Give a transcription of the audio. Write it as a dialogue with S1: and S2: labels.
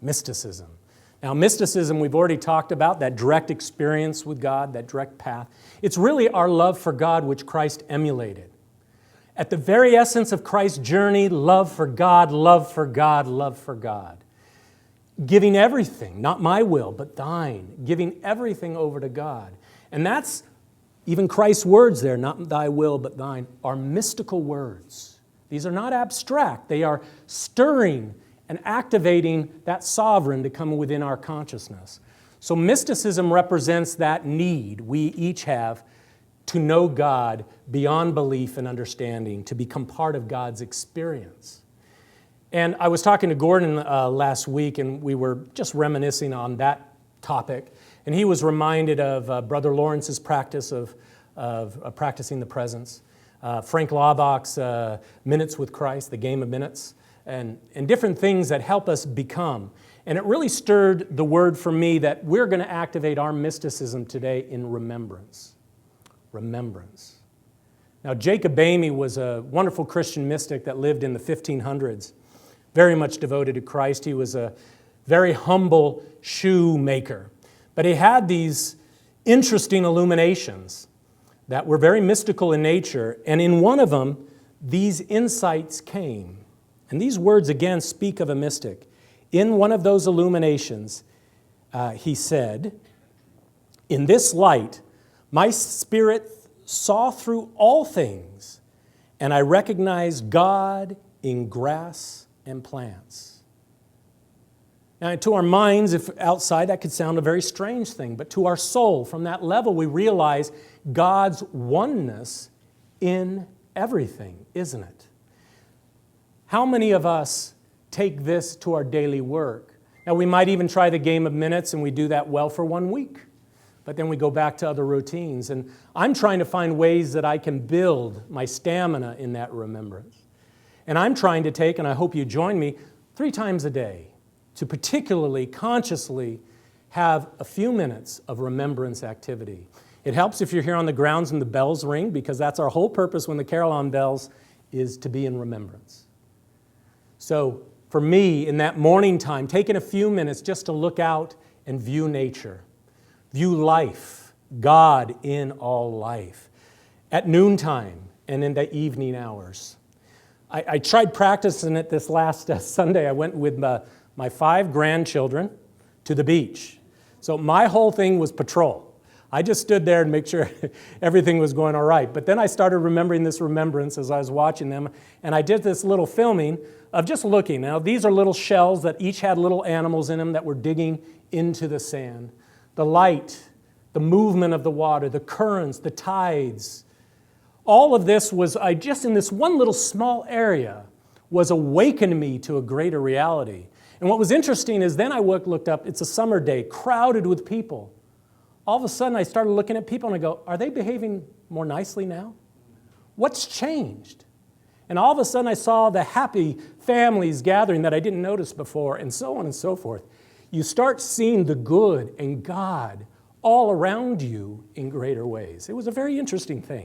S1: mysticism. Now, mysticism, we've already talked about, that direct experience with God, that direct path. It's really our love for God which Christ emulated. At the very essence of Christ's journey, love for God, love for God, love for God. Giving everything, not my will, but thine. Giving everything over to God. And that's, even Christ's words there, not thy will, but thine, are mystical words. These are not abstract. They are stirring and activating that sovereign to come within our consciousness. So mysticism represents that need we each have to know God beyond belief and understanding, to become part of God's experience. And I was talking to Gordon last week, and we were just reminiscing on that topic. And he was reminded of Brother Lawrence's practice of practicing the presence, Frank Laubach's Minutes with Christ, the game of minutes, and different things that help us become. And it really stirred the word for me that we're going to activate our mysticism today in remembrance. Remembrance. Now, Jacob Boehme was a wonderful Christian mystic that lived in the 1500s, very much devoted to Christ. He was a very humble shoemaker. But he had these interesting illuminations that were very mystical in nature, and in one of them, these insights came. And these words again speak of a mystic. In one of those illuminations, he said, "In this light, my spirit saw through all things, and I recognized God in grass and plants." Now, to our minds, if outside, that could sound a very strange thing, but to our soul, from that level, we realize God's oneness in everything, isn't it? How many of us take this to our daily work? Now, we might even try the game of minutes, and we do that well for 1 week. But then we go back to other routines. And I'm trying to find ways that I can build my stamina in that remembrance. And I'm trying to take, and I hope you join me, 3 times a day to particularly, consciously have a few minutes of remembrance activity. It helps if you're here on the grounds and the bells ring, because that's our whole purpose when the carillon bells is to be in remembrance. So for me, in that morning time, taking a few minutes just to look out and view nature, view life, God in all life, at noontime and in the evening hours. I tried practicing it this last Sunday. I went with my 5 grandchildren to the beach. So my whole thing was patrol. I just stood there and make sure everything was going all right. But then I started remembering this remembrance as I was watching them, and I did this little filming of just looking. Now, these are little shells that each had little animals in them that were digging into the sand. The light, the movement of the water, the currents, the tides. All of this was, just in this one little small area, was awakening me to a greater reality. And what was interesting is then I looked up, it's a summer day, crowded with people. All of a sudden I started looking at people and I go, are they behaving more nicely now? What's changed? And all of a sudden I saw the happy families gathering that I didn't notice before, and so on and so forth. You start seeing the good and God all around you in greater ways. It was a very interesting thing.